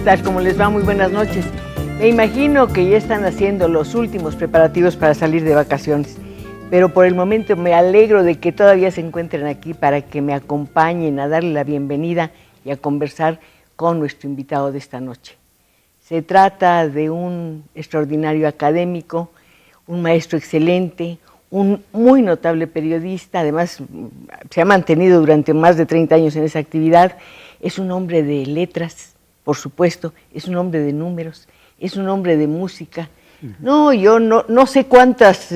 tal? ¿Cómo les va? Muy buenas noches. Me imagino que ya están haciendo los últimos preparativos para salir de vacaciones, pero por el momento me alegro de que todavía se encuentren aquí para que me acompañen a darle la bienvenida y a conversar con nuestro invitado de esta noche. Se trata de un extraordinario académico, un maestro excelente, un muy notable periodista, además se ha mantenido durante más de 30 años en esa actividad. Es un hombre de letras, por supuesto, es un hombre de números, es un hombre de música. No, yo no sé cuántas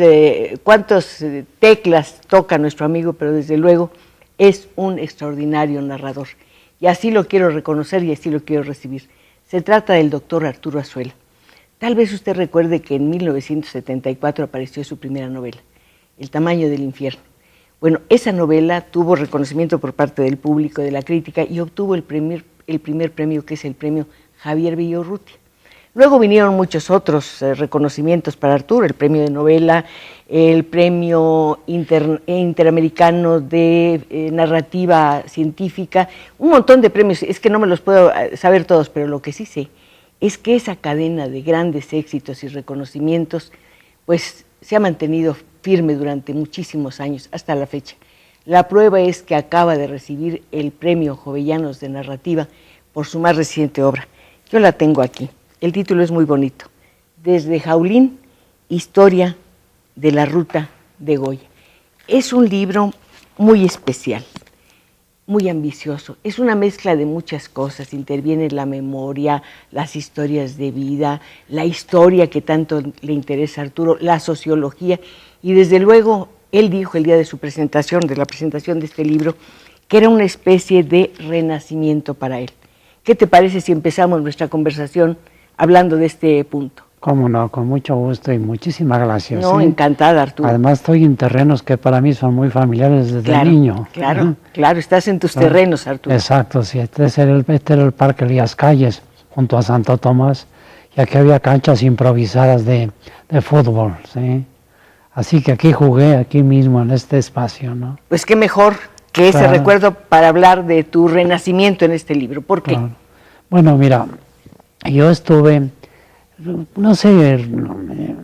teclas toca nuestro amigo, pero desde luego es un extraordinario narrador. Y así lo quiero reconocer y así lo quiero recibir. Se trata del doctor Arturo Azuela. Tal vez usted recuerde que en 1974 apareció su primera novela, El tamaño del infierno. Bueno, esa novela tuvo reconocimiento por parte del público, de la crítica, y obtuvo el primer premio, que es el premio Javier Villaurrutia. Luego vinieron muchos otros reconocimientos para Arturo, el premio de novela, el premio interamericano de narrativa científica, un montón de premios. Es que no me los puedo saber todos, pero lo que sí sé es que esa cadena de grandes éxitos y reconocimientos pues se ha mantenido firme durante muchísimos años, hasta la fecha. La prueba es que acaba de recibir el premio Jovellanos de Narrativa por su más reciente obra. Yo la tengo aquí. El título es muy bonito. Desde Jaulín, historia de la ruta de Goya. Es un libro muy especial, muy ambicioso. Es una mezcla de muchas cosas. Interviene la memoria, las historias de vida, la historia que tanto le interesa a Arturo, la sociología. Y desde luego, él dijo el día de su presentación, de la presentación de este libro, que era una especie de renacimiento para él. ¿Qué te parece si empezamos nuestra conversación hablando de este punto? Cómo no, con mucho gusto y muchísimas gracias. No, ¿sí? Encantada, Arturo. Además estoy en terrenos que para mí son muy familiares desde niño. Claro, claro, estás en tus terrenos, Arturo. Exacto, sí, este era el Parque Elías Calles, junto a Santo Tomás, y aquí había canchas improvisadas de fútbol, ¿sí? Así que aquí jugué, aquí mismo, en este espacio, ¿no? Pues qué mejor que ese recuerdo para hablar de tu renacimiento en este libro. ¿Por qué? Bueno, mira, yo estuve, no sé,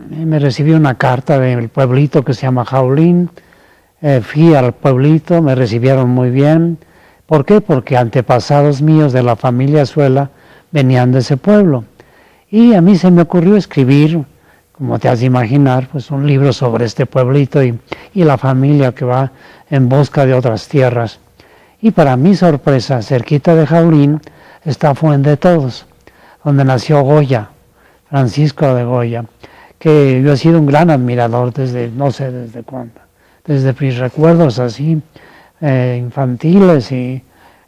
me recibí una carta del pueblito que se llama Jaulín, fui al pueblito, me recibieron muy bien. ¿Por qué? Porque antepasados míos de la familia Azuela venían de ese pueblo. Y a mí se me ocurrió escribir, como te has de imaginar, pues un libro sobre este pueblito y la familia que va en busca de otras tierras. Y para mi sorpresa, cerquita de Jaulín está Fuente de Todos, donde nació Goya, Francisco de Goya, que yo he sido un gran admirador desde, no sé desde cuándo, desde mis recuerdos así, infantiles, y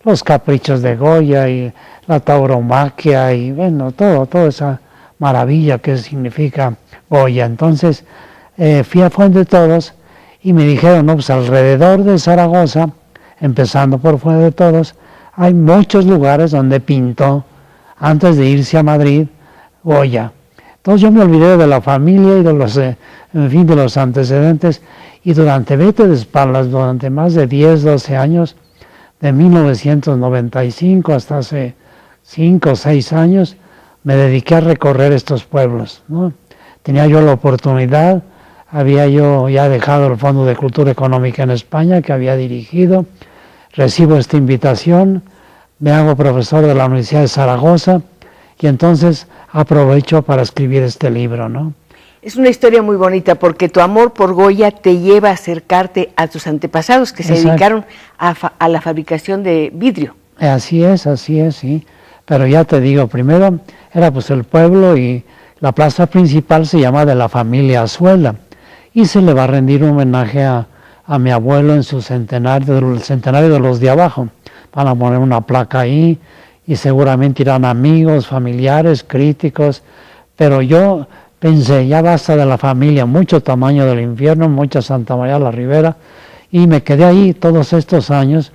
los caprichos de Goya y la tauromaquia y bueno, toda esa maravilla que significa Goya. Entonces fui a Fuente de Todos y me dijeron, no, pues alrededor de Zaragoza, empezando por Fuente de Todos, hay muchos lugares donde pintó antes de irse a Madrid Goya. Entonces yo me olvidé de la familia y de los, de los antecedentes, y vete de espaldas, durante más de 10, 12 años, de 1995 hasta hace 5 o 6 años, me dediqué a recorrer estos pueblos, ¿no? Tenía yo la oportunidad, había yo ya dejado el Fondo de Cultura Económica en España, que había dirigido, recibo esta invitación, me hago profesor de la Universidad de Zaragoza, y entonces aprovecho para escribir este libro, ¿no? Es una historia muy bonita porque tu amor por Goya te lleva a acercarte a tus antepasados que se dedicaron a la fabricación de vidrio. Así es, sí. Pero ya te digo, primero era pues el pueblo y la plaza principal se llama de la familia Azuela y se le va a rendir un homenaje a mi abuelo en su centenario, el centenario de los de abajo. Van a poner una placa ahí y seguramente irán amigos, familiares, críticos, pero yo pensé, ya basta de la familia, mucho Tamaño del Infierno, mucha Santa María la Ribera, y me quedé ahí todos estos años,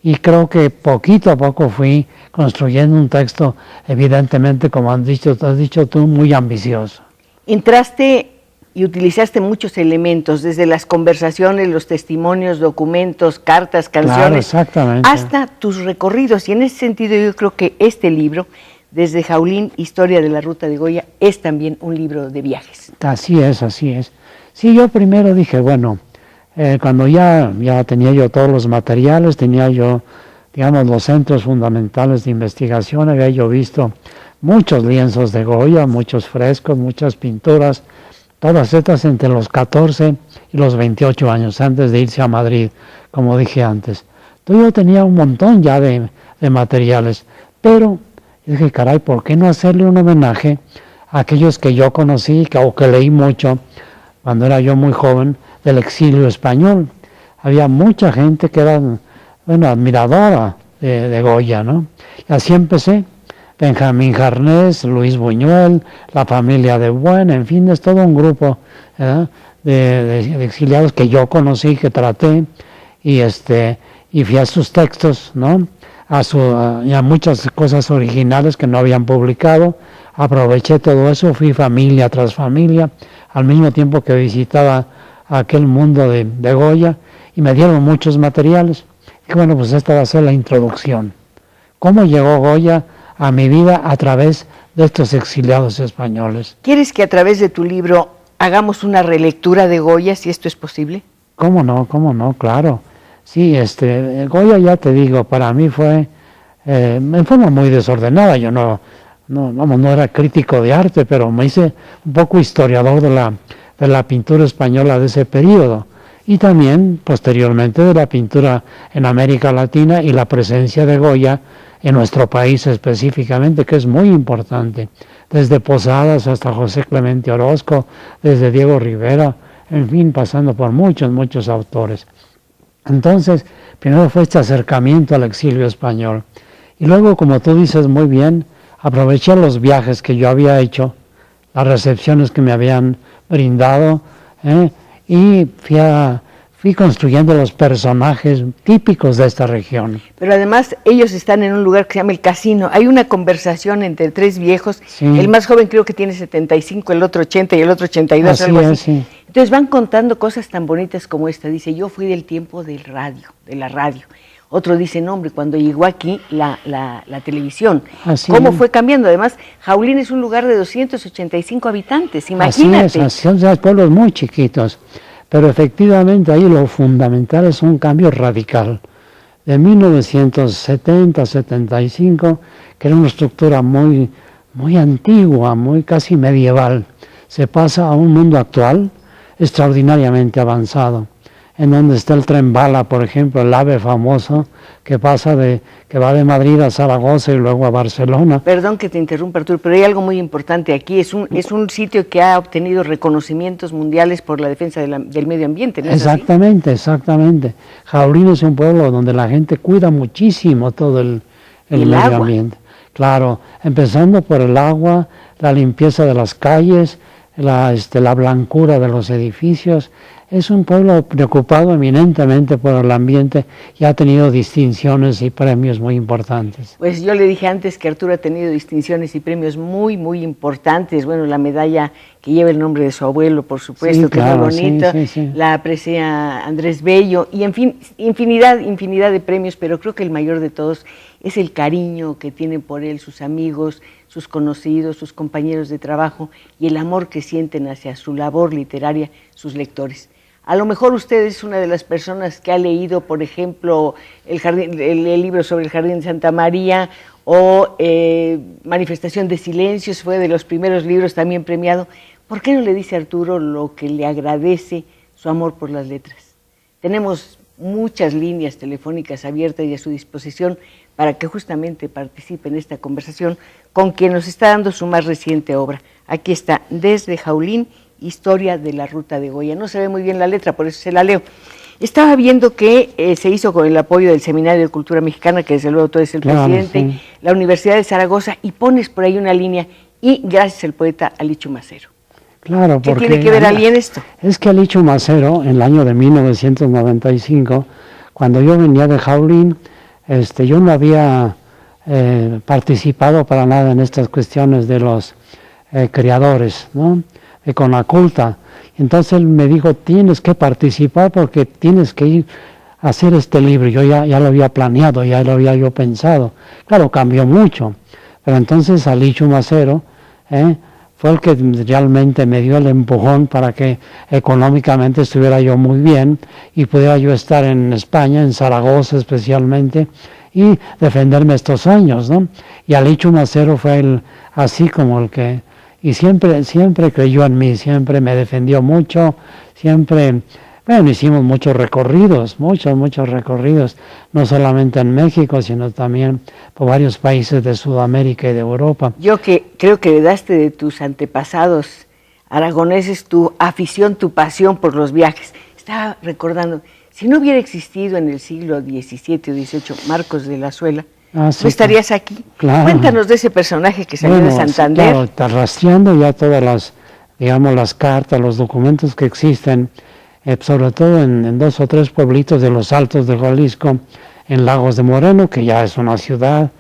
y creo que poquito a poco fui construyendo un texto, evidentemente, como has dicho tú, muy ambicioso. Entraste y utilizaste muchos elementos, desde las conversaciones, los testimonios, documentos, cartas, canciones, claro, exactamente, hasta tus recorridos, y en ese sentido yo creo que este libro Desde Jaulín, Historia de la Ruta de Goya, es también un libro de viajes. Así es, así es. Sí, yo primero dije, bueno, cuando ya tenía yo todos los materiales, tenía yo, digamos, los centros fundamentales de investigación, había yo visto muchos lienzos de Goya, muchos frescos, muchas pinturas, todas estas entre los 14 y los 28 años, antes de irse a Madrid, como dije antes. Entonces yo tenía un montón ya de materiales, pero dije, caray, ¿por qué no hacerle un homenaje a aquellos que yo conocí o que leí mucho cuando era yo muy joven, del exilio español? Había mucha gente que era, bueno, admiradora de Goya, ¿no? Y así empecé. Benjamín Jarnés, Luis Buñuel, la familia de Buena, en fin, es todo un grupo de exiliados que yo conocí, que traté, y fui a sus textos, ¿no? Y a muchas cosas originales que no habían publicado. Aproveché todo eso, fui familia tras familia, al mismo tiempo que visitaba aquel mundo de Goya, y me dieron muchos materiales. Y bueno, pues esta va a ser la introducción. ¿Cómo llegó Goya a mi vida a través de estos exiliados españoles? ¿Quieres que a través de tu libro hagamos una relectura de Goya, si esto es posible? Cómo no, claro. Sí, Goya, ya te digo, para mí fue en forma muy desordenada. Yo no era crítico de arte, pero me hice un poco historiador de la pintura española de ese periodo, y también posteriormente de la pintura en América Latina y la presencia de Goya en nuestro país específicamente, que es muy importante, desde Posadas hasta José Clemente Orozco, desde Diego Rivera, en fin, pasando por muchos autores. Entonces, primero fue este acercamiento al exilio español, y luego, como tú dices muy bien, aproveché los viajes que yo había hecho, las recepciones que me habían brindado, y fui construyendo los personajes típicos de esta región. Pero además ellos están en un lugar que se llama El Casino. Hay una conversación entre tres viejos, sí. El más joven creo que tiene 75, el otro 80 y el otro 82, algo así. Sí. Entonces van contando cosas tan bonitas como esta. Dice, yo fui del tiempo de la radio. Otro dice, no, hombre, cuando llegó aquí la televisión, así ¿cómo fue cambiando? Además, Jaulín es un lugar de 285 habitantes, imagínate. Así es, son pueblos muy chiquitos, pero efectivamente ahí lo fundamental es un cambio radical. De 1970-75, que era una estructura muy antigua, muy casi medieval, se pasa a un mundo actual extraordinariamente avanzado, en donde está el tren bala, por ejemplo, el AVE famoso, que va de Madrid a Zaragoza y luego a Barcelona. Perdón que te interrumpa, Arturo, pero hay algo muy importante aquí. Es un sitio que ha obtenido reconocimientos mundiales por la defensa del medio ambiente, ¿no es exactamente, así? Exactamente. Jaulín es un pueblo donde la gente cuida muchísimo todo el medio ambiente. Claro, empezando por el agua, la limpieza de las calles, la blancura de los edificios. Es un pueblo preocupado eminentemente por el ambiente y ha tenido distinciones y premios muy importantes. Pues yo le dije antes que Arturo ha tenido distinciones y premios muy importantes. Bueno, la medalla que lleva el nombre de su abuelo, por supuesto, sí, que claro, es muy bonita, sí. La presea Andrés Bello y en fin, infinidad de premios, pero creo que el mayor de todos es el cariño que tienen por él sus amigos, sus conocidos, sus compañeros de trabajo y el amor que sienten hacia su labor literaria sus lectores. A lo mejor usted es una de las personas que ha leído, por ejemplo, el libro sobre el Jardín de Santa María o Manifestación de Silencios, fue de los primeros libros también premiado. ¿Por qué no le dice a Arturo lo que le agradece su amor por las letras? Tenemos muchas líneas telefónicas abiertas y a su disposición para que justamente participe en esta conversación con quien nos está dando su más reciente obra. Aquí está, Desde Jaulín, Historia de la Ruta de Goya. No se ve muy bien la letra, por eso se la leo. Estaba viendo que se hizo con el apoyo del Seminario de Cultura Mexicana, que desde luego tú eres el presidente, sí. La Universidad de Zaragoza, y pones por ahí una línea, y gracias al poeta Alichu Macero. Claro, ¿Qué tiene que ver Ali en esto? Es que Alichu Macero, en el año de 1995, cuando yo venía de Jaulín, yo no había participado para nada en estas cuestiones de los creadores, ¿no? Con la culta. Entonces él me dijo, tienes que participar porque tienes que ir a hacer este libro. Yo ya lo había planeado, ya lo había yo pensado. Claro, cambió mucho, Pero entonces Alicho Macero fue el que realmente me dio el empujón para que económicamente estuviera yo muy bien y pudiera yo estar en España, en Zaragoza especialmente, y defenderme estos años, ¿no? Y Alicho Macero fue así como el que, y siempre creyó en mí, siempre me defendió mucho, siempre, bueno, hicimos muchos recorridos, muchos recorridos, no solamente en México, sino también por varios países de Sudamérica y de Europa. Yo que creo que heredaste de tus antepasados aragoneses tu afición, tu pasión por los viajes. Estaba recordando, si no hubiera existido en el siglo XVII o XVIII Marcos de la Suela, ¿no estarías aquí? Claro. Cuéntanos de ese personaje que salió de Santander. Sí, claro, está rastreando ya todas las, digamos, las cartas, los documentos que existen, sobre todo en 2 o 3 pueblitos de los Altos de Jalisco, en Lagos de Moreno, que ya es una ciudad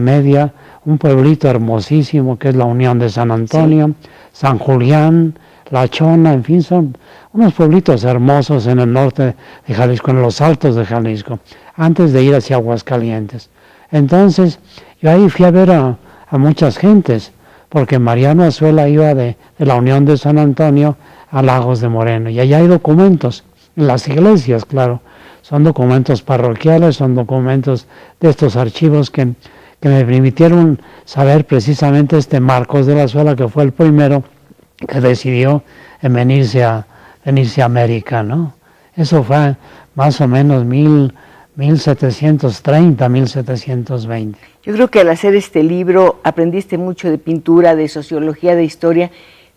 media, un pueblito hermosísimo que es la Unión de San Antonio, sí. San Julián, La Chona, en fin, son unos pueblitos hermosos en el norte de Jalisco, en los Altos de Jalisco, antes de ir hacia Aguascalientes. Entonces, yo ahí fui a ver a muchas gentes, porque Mariano Azuela iba de la Unión de San Antonio a Lagos de Moreno, y allá hay documentos, en las iglesias, claro, son documentos parroquiales, son documentos de estos archivos que me permitieron saber precisamente Marcos de la Suela, que fue el primero que decidió en venirse a América, ¿no? Eso fue más o menos 1730, 1720. Yo creo que al hacer este libro aprendiste mucho de pintura, de sociología, de historia,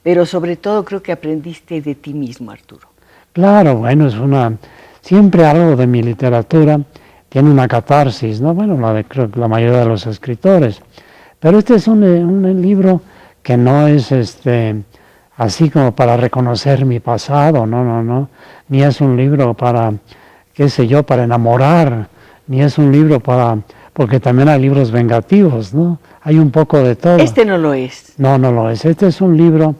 pero sobre todo creo que aprendiste de ti mismo, Arturo. Claro, bueno, siempre algo de mi literatura tiene una catarsis, ¿no? Bueno, creo que la mayoría de los escritores. Pero este es un libro que no es así como para reconocer mi pasado, no. Ni es un libro para, qué sé yo, para enamorar, ni es un libro porque también hay libros vengativos, ¿no? Hay un poco de todo. Este no lo es. No lo es. Este es un libro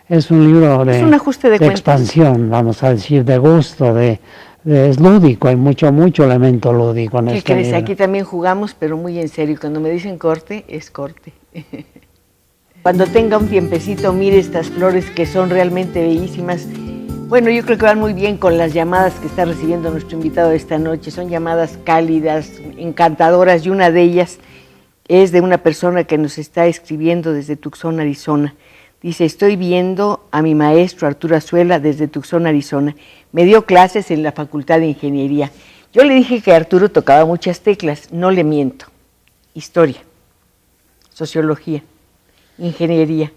de, es un ajuste de expansión, vamos a decir, de gusto, es lúdico, hay mucho elemento lúdico en este libro. Aquí también jugamos, pero muy en serio. Cuando me dicen corte, es corte. Cuando tenga un tiempecito, mire estas flores que son realmente bellísimas. Bueno, yo creo que van muy bien con las llamadas que está recibiendo nuestro invitado esta noche. Son llamadas cálidas, encantadoras, y una de ellas es de una persona que nos está escribiendo desde Tucson, Arizona. Dice, estoy viendo a mi maestro Arturo Azuela desde Tucson, Arizona. Me dio clases en la Facultad de Ingeniería. Yo le dije que Arturo tocaba muchas teclas, no le miento. Historia, sociología, ingeniería,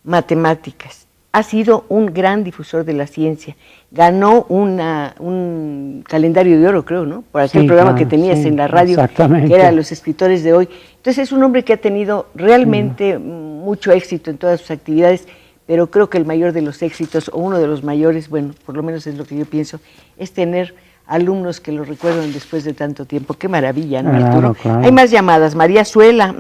matemáticas. Ha sido un gran difusor de la ciencia. Ganó un calendario de oro, creo, ¿no? Por aquel programa que tenías en la radio, que era Los Escritores de Hoy. Entonces es un hombre que ha tenido realmente mucho éxito en todas sus actividades, pero creo que el mayor de los éxitos, o uno de los mayores, bueno, por lo menos es lo que yo pienso, es tener alumnos que lo recuerdan después de tanto tiempo. Qué maravilla, ¿no, Arturo? Claro. Hay más llamadas. María Azuela,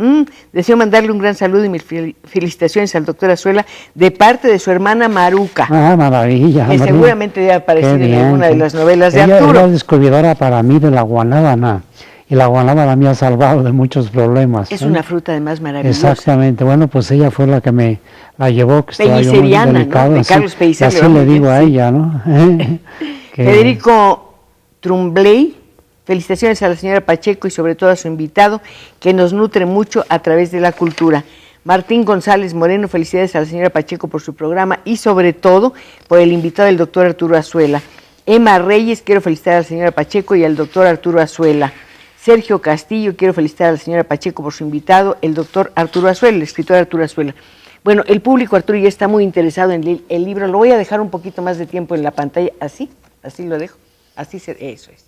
deseo mandarle un gran saludo y mis felicitaciones al doctor Azuela de parte de su hermana Maruca. Maravilla. Que seguramente debe aparecer en alguna de las novelas de Arturo. Ella es descubridora para mí de la guanábana, y la guanábana me ha salvado de muchos problemas. Es una fruta además maravillosa. Exactamente. Bueno, pues ella fue la que me la llevó, que estaba yo muy delicado, ¿no? De Carlos Pellicer. Así le digo a ella, ¿no? Federico Trumbley, felicitaciones a la señora Pacheco y sobre todo a su invitado, que nos nutre mucho a través de la cultura. Martín González Moreno, felicidades a la señora Pacheco por su programa y sobre todo por el invitado, el doctor Arturo Azuela. Emma Reyes, quiero felicitar a la señora Pacheco y al doctor Arturo Azuela. Sergio Castillo, quiero felicitar a la señora Pacheco por su invitado, el doctor Arturo Azuela, el escritor Arturo Azuela. Bueno, el público, Arturo, ya está muy interesado en el libro. Lo voy a dejar un poquito más de tiempo en la pantalla, así lo dejo. Eso es.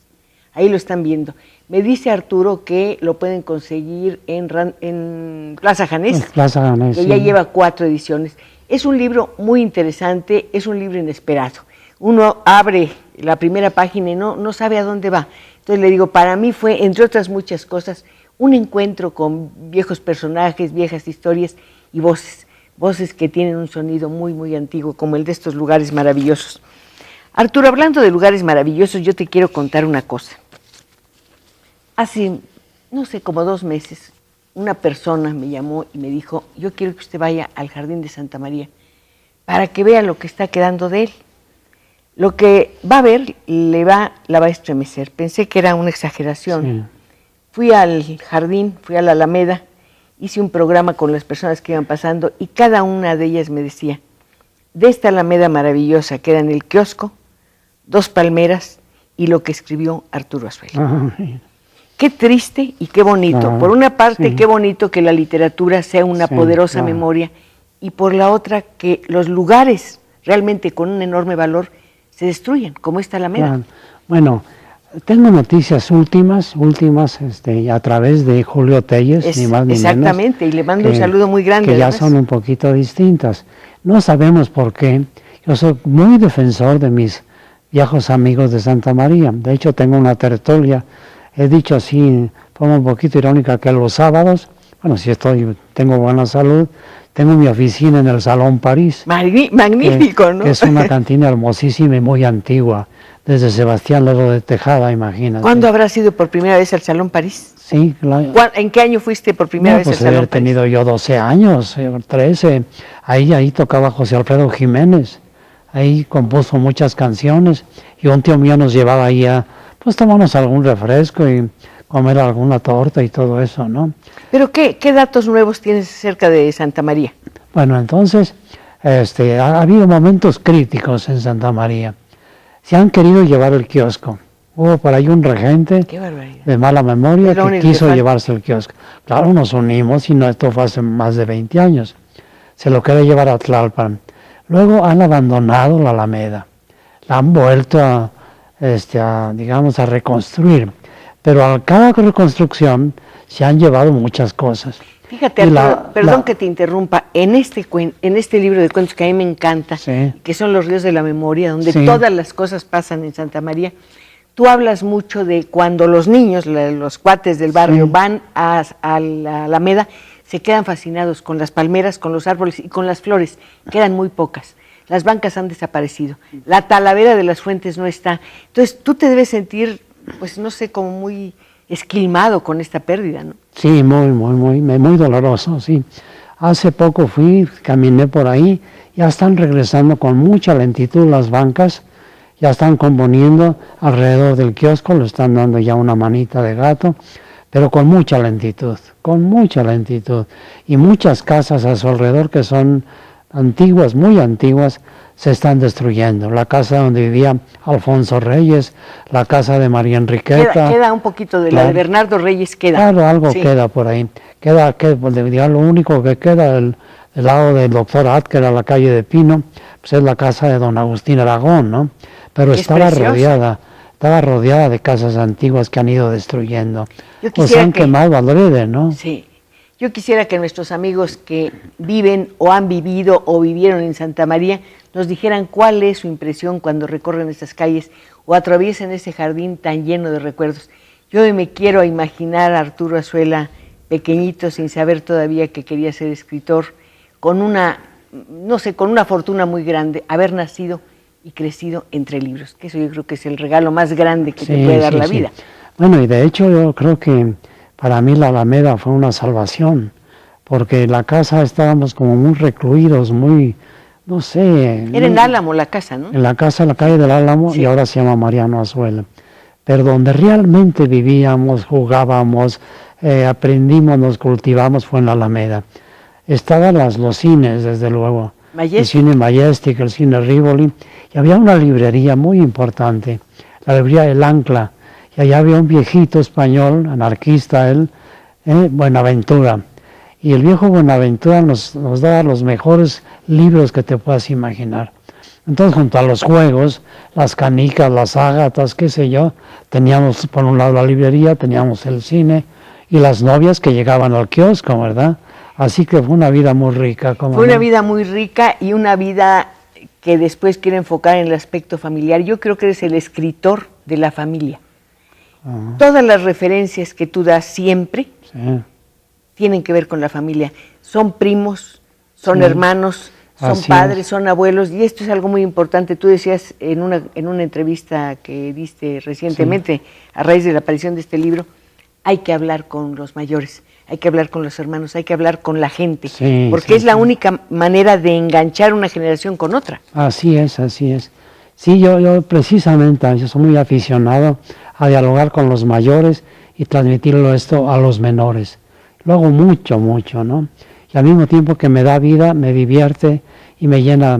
Ahí lo están viendo. Me dice Arturo que lo pueden conseguir en Plaza Janés. Plaza Janés, que ya lleva 4 ediciones. Es un libro muy interesante, es un libro inesperado. Uno abre la primera página y no sabe a dónde va. Entonces le digo, para mí fue, entre otras muchas cosas, un encuentro con viejos personajes, viejas historias y voces que tienen un sonido muy, muy antiguo, como el de estos lugares maravillosos. Arturo, hablando de lugares maravillosos, yo te quiero contar una cosa. Hace, no sé, como 2 meses, una persona me llamó y me dijo, yo quiero que usted vaya al Jardín de Santa María para que vea lo que está quedando de él. Lo que va a ver la va a estremecer. Pensé que era una exageración. Sí. Fui al jardín, fui a la Alameda, hice un programa con las personas que iban pasando y cada una de ellas me decía, de esta Alameda maravillosa queda en el kiosco, 2 palmeras y lo que escribió Arturo Azuela. Qué triste y qué bonito. Por una parte, qué bonito que la literatura sea una poderosa memoria, y por la otra, que los lugares realmente con un enorme valor se destruyen, como esta Alameda. Bueno, tengo noticias últimas, a través de Julio Telles, ni más ni menos. Exactamente, y le mando un saludo muy grande. Que ya son un poquito distintas. No sabemos por qué. Yo soy muy defensor de mis viejos amigos de Santa María. De hecho, tengo una tertulia. He dicho así, pongo un poquito irónica, que los sábados, bueno, si tengo buena salud, tengo mi oficina en el Salón París. Magnífico, ¿no? Que es una cantina hermosísima y muy antigua, desde Sebastián Lerdo de Tejada, imagínate. ¿Cuándo habrás ido por primera vez al Salón París? Sí. ¿En qué año fuiste por primera vez al Salón París? He tenido yo 12 años, 13. Ahí tocaba José Alfredo Jiménez. Ahí compuso muchas canciones. Y un tío mío nos llevaba ahí a tomarnos algún refresco y comer alguna torta y todo eso, ¿no? ¿Pero qué datos nuevos tienes acerca de Santa María? Bueno, entonces, ha habido momentos críticos en Santa María. Se han querido llevar el kiosco. Hubo por ahí un regente de mala memoria que quiso llevarse el kiosco. Claro, nos unimos y esto fue hace más de 20 años. Se lo quiere llevar a Tlalpan. Luego han abandonado la Alameda. La han vuelto a reconstruir. Pero a cada reconstrucción se han llevado muchas cosas. Fíjate, perdón que te interrumpa, en este libro de cuentos que a mí me encanta, que son Los ríos de la memoria, donde todas las cosas pasan en Santa María, tú hablas mucho de cuando los niños, los cuates del barrio, van a la Alameda, se quedan fascinados con las palmeras, con los árboles y con las flores, quedan muy pocas. Las bancas han desaparecido, la talavera de las fuentes no está. Entonces tú te debes sentir, pues no sé, como muy esquilmado con esta pérdida, ¿no? Sí, muy doloroso, sí. Hace poco caminé por ahí, ya están regresando con mucha lentitud las bancas, ya están componiendo alrededor del kiosco, le están dando ya una manita de gato, pero con mucha lentitud. Y muchas casas a su alrededor que son antiguas, muy antiguas, se están destruyendo. La casa donde vivía Alfonso Reyes, la casa de María Enriqueta. Queda un poquito de la de Bernardo Reyes, queda. Claro, algo queda por ahí. Lo único que queda del lado del doctor At, que era la calle de Pino, pues es la casa de don Agustín Aragón, ¿no? Pero estaba rodeada de casas antiguas que han ido destruyendo. Pues han quemado adrede, ¿no? Sí. Yo quisiera que nuestros amigos que viven o han vivido o vivieron en Santa María nos dijeran cuál es su impresión cuando recorren estas calles o atraviesan ese jardín tan lleno de recuerdos. Yo me quiero imaginar a Arturo Azuela pequeñito, sin saber todavía que quería ser escritor, con una fortuna muy grande, haber nacido y crecido entre libros, que eso yo creo que es el regalo más grande que te puede dar la vida. Bueno, y de hecho yo creo que para mí la Alameda fue una salvación, porque en la casa estábamos como muy recluidos, no sé. Era en Álamo la casa, ¿no? En la calle del Álamo, y ahora se llama Mariano Azuela. Pero donde realmente vivíamos, jugábamos, aprendimos, nos cultivamos, fue en la Alameda. Estaban los cines, desde luego. El cine Majestic, el cine Rivoli, y había una librería muy importante, la librería El Ancla. Y allá había un viejito español, anarquista él, Buenaventura. Y el viejo Buenaventura nos daba los mejores libros que te puedas imaginar. Entonces, junto a los juegos, las canicas, las ágatas, qué sé yo, teníamos por un lado la librería, teníamos el cine y las novias que llegaban al kiosco, ¿verdad? Así que fue una vida muy rica. Fue una vida muy rica y una vida que después quiero enfocar en el aspecto familiar. Yo creo que eres el escritor de la familia. Todas las referencias que tú das siempre tienen que ver con la familia. Son primos, son hermanos, son padres, son abuelos, y esto es algo muy importante. Tú decías en una entrevista que diste recientemente a raíz de la aparición de este libro, hay que hablar con los mayores. hay que hablar con los hermanos, hay que hablar con la gente, Sí, porque sí, es la sí. única manera de enganchar una generación con otra. Así es, así es. Sí, yo precisamente, yo soy muy aficionado a dialogar con los mayores y transmitirlo esto a los menores. Lo hago mucho, mucho, ¿no? Y al mismo tiempo que me da vida, me divierte y me llena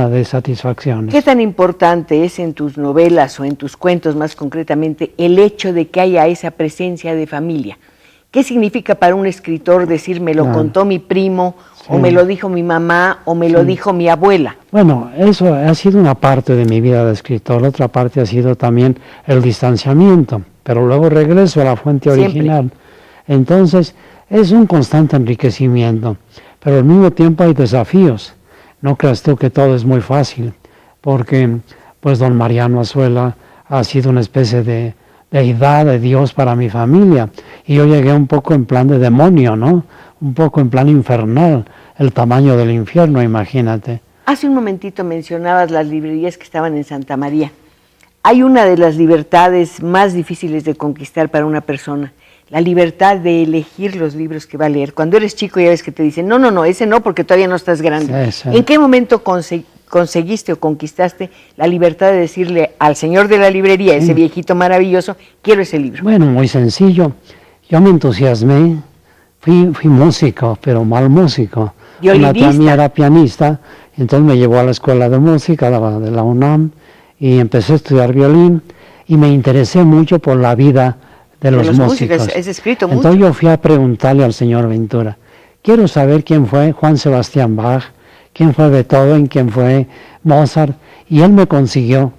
de satisfacciones. ¿Qué tan importante es en tus novelas o en tus cuentos más concretamente el hecho de que haya esa presencia de familia? ¿Qué significa para un escritor decir me lo Claro. contó mi primo, o Sí. me lo dijo mi mamá, o me lo dijo mi abuela? Bueno, eso ha sido una parte de mi vida de escritor, otra parte ha sido también el distanciamiento, pero luego regreso a la fuente Siempre. original. Entonces, es un constante enriquecimiento, pero al mismo tiempo hay desafíos. No creas tú que todo es muy fácil, porque pues don Mariano Azuela ha sido una especie de deidad, de Dios para mi familia, y yo llegué un poco en plan de demonio, ¿no? Un poco en plan infernal, el tamaño del infierno, imagínate. Hace un momentito mencionabas las librerías que estaban en Santa María. Hay una de las libertades más difíciles de conquistar para una persona, la libertad de elegir los libros que va a leer. Cuando eres chico ya ves que te dicen, no, ese no porque todavía no estás grande. Sí, sí. ¿En qué momento conseguiste o conquistaste la libertad de decirle al señor de la librería, ese viejito maravilloso, quiero ese libro? Bueno, muy sencillo. Yo me entusiasmé, fui músico, pero mal músico. Una tía mía era pianista, entonces me llevó a la escuela de música de la UNAM y empecé a estudiar violín y me interesé mucho por la vida de los músicos. Es escrito Entonces mucho. yo fui a preguntarle al señor Ventura, quiero saber quién fue Juan Sebastián Bach, quién fue Beethoven, quién fue Mozart, y él me consiguió,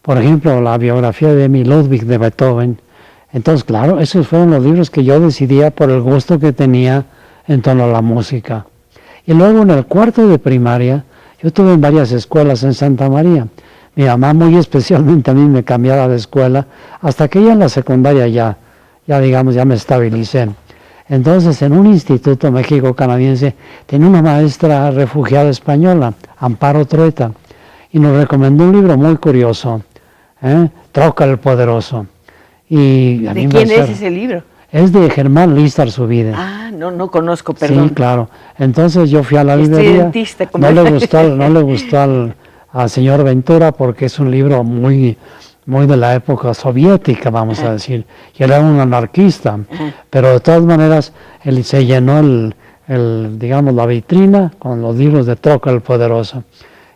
por ejemplo, la biografía de Emil Ludwig de Beethoven. Entonces, claro, esos fueron los libros que yo decidía por el gusto que tenía en torno a la música. Y luego en el cuarto de primaria, yo estuve en varias escuelas en Santa María. Mi mamá muy especialmente a mí me cambiaba de escuela, hasta que ya en la secundaria ya me estabilicé. Entonces, en un instituto México-canadiense, tenía una maestra refugiada española, Amparo Trueta, y nos recomendó un libro muy curioso, Troca el Poderoso. Y a ¿De mí quién es ese libro? Es de Germán Listar Zubide. Ah, no conozco, perdón. Sí, claro. Entonces yo fui a la librería. Dentista, no le gustó al señor Ventura porque es un libro muy de la época soviética, vamos a decir. Y él era un anarquista. Pero de todas maneras, él se llenó digamos, la vitrina con los libros de Troca el Poderoso.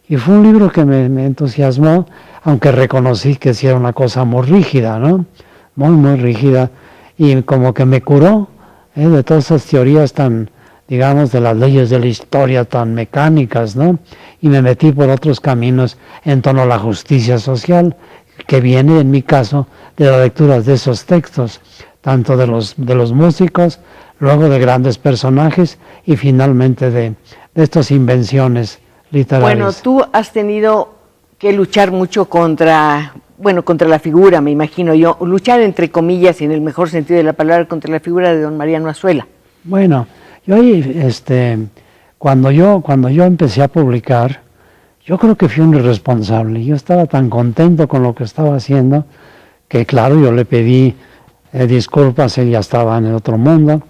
Y fue un libro que me entusiasmó, aunque reconocí que sí era una cosa muy rígida, ¿no? Muy rígida. Y como que me curó de todas esas teorías tan, digamos, de las leyes de la historia tan mecánicas, ¿no? Y me metí por otros caminos en torno a la justicia social, que viene, en mi caso, de las lecturas de esos textos, tanto de los músicos, luego de grandes personajes y finalmente de estas invenciones literarias. Bueno, tú has tenido que luchar mucho contra la figura, me imagino yo, luchar entre comillas, y en el mejor sentido de la palabra, contra la figura de don Mariano Azuela. Bueno, yo cuando yo empecé a publicar, yo creo que fui un irresponsable. Yo estaba tan contento con lo que estaba haciendo que, claro, yo le pedí disculpas, él ya estaba en el otro mundo.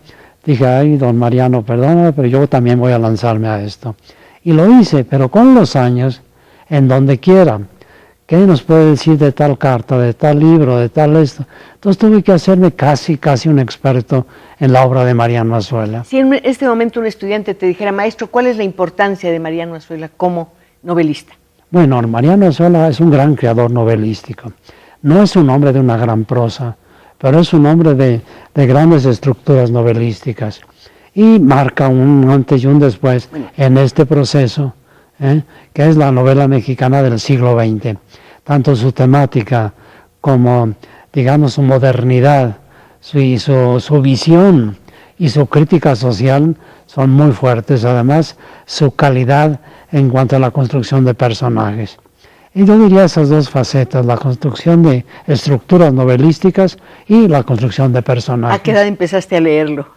Dije, ay, don Mariano, perdóname, pero yo también voy a lanzarme a esto. Y lo hice, pero con los años, en donde quiera. ¿Qué nos puede decir de tal carta, de tal libro, de tal esto? Entonces tuve que hacerme casi un experto en la obra de Mariano Azuela. Si en este momento un estudiante te dijera, maestro, ¿cuál es la importancia de Mariano Azuela como novelista? Bueno, Mariano Azuela es un gran creador novelístico. No es un hombre de una gran prosa, pero es un hombre de grandes estructuras novelísticas. Y marca un antes y un después en este proceso, que es la novela mexicana del siglo XX. Tanto su temática como, digamos, su modernidad, su visión y su crítica social son muy fuertes. Además, su calidad en cuanto a la construcción de personajes. Y yo diría esas dos facetas, la construcción de estructuras novelísticas y la construcción de personajes. ¿A qué edad empezaste a leerlo?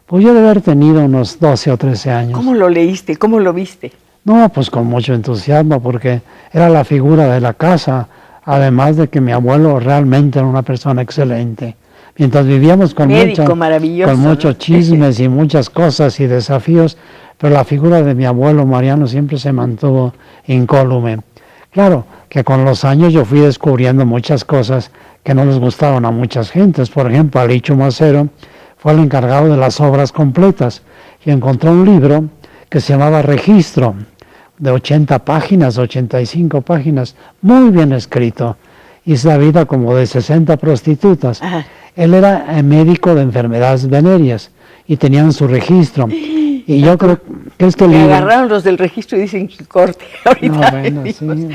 Pues yo debe haber tenido unos 12 o 13 años. ¿Cómo lo leíste? ¿Cómo lo viste? No, pues con mucho entusiasmo, porque era la figura de la casa, además de que mi abuelo realmente era una persona excelente. mientras vivíamos con, Médico maravilloso, con muchos ¿no? chismes y muchas cosas y desafíos, pero la figura de mi abuelo Mariano siempre se mantuvo incólume. Claro que con los años yo fui descubriendo muchas cosas que no les gustaban a muchas gentes. Por ejemplo, Alicho Macero fue el encargado de las obras completas y encontró un libro que se llamaba Registro, de 80 páginas, 85 páginas, muy bien escrito. Y es la vida como de 60 prostitutas. Ajá. Él era médico de enfermedades venéreas y tenían su registro. Y yo creo que este Me libro... agarraron los del registro y dicen que corte. No, Ahorita bueno, sí.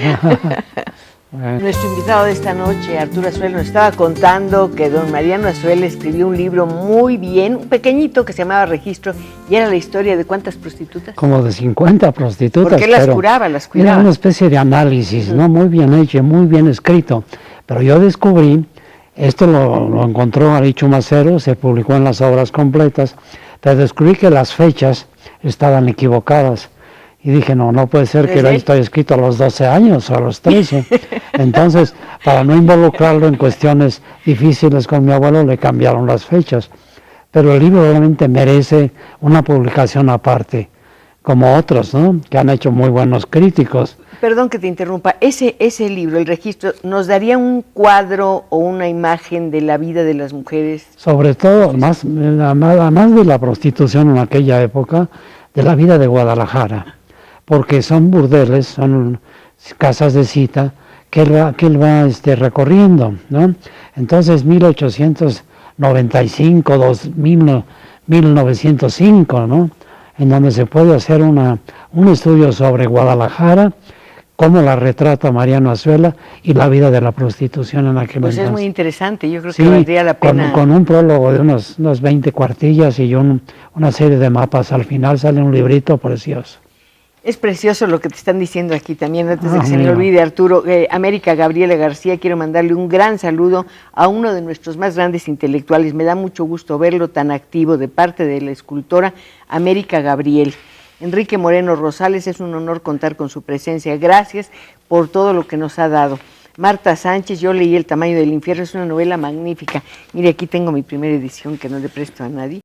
Bueno. Nuestro invitado de esta noche, Arturo Azuela, nos estaba contando que don Mariano Azuela escribió un libro muy bien, un pequeñito que se llamaba Registro, y era la historia de ¿cuántas prostitutas? Como de 50 prostitutas. Porque las curaba, las cuidaba. Era una especie de análisis, ¿no? Muy bien hecho, muy bien escrito. Pero yo descubrí, esto lo encontró Alicho Macero, se publicó en las obras completas, pero descubrí que las fechas estaban equivocadas. Y dije, no puede ser que esto haya escrito a los 12 años o a los 13. Entonces, para no involucrarlo en cuestiones difíciles con mi abuelo, le cambiaron las fechas. Pero el libro realmente merece una publicación aparte, como otros, ¿no? Que han hecho muy buenos críticos. Perdón que te interrumpa, ese libro, el registro, ¿nos daría un cuadro o una imagen de la vida de las mujeres? Sobre todo, además de la prostitución en aquella época, de la vida de Guadalajara, porque son burdeles, son casas de cita que él va recorriendo, ¿no? Entonces, 1895, 1905, ¿no? En donde se puede hacer un estudio sobre Guadalajara, cómo la retrata Mariano Azuela y la vida de la prostitución en aquel entonces. Pues es muy interesante, yo creo que valdría la pena. Con un prólogo de unos 20 cuartillas y una serie de mapas. Al final sale un librito precioso. Es precioso lo que te están diciendo aquí también, antes de que se me olvide, Arturo. América Gabriela García, quiero mandarle un gran saludo a uno de nuestros más grandes intelectuales. Me da mucho gusto verlo tan activo de parte de la escultora América Gabriel. Enrique Moreno Rosales, es un honor contar con su presencia. Gracias por todo lo que nos ha dado. Marta Sánchez, yo leí El tamaño del infierno, es una novela magnífica. Mire, aquí tengo mi primera edición que no le presto a nadie.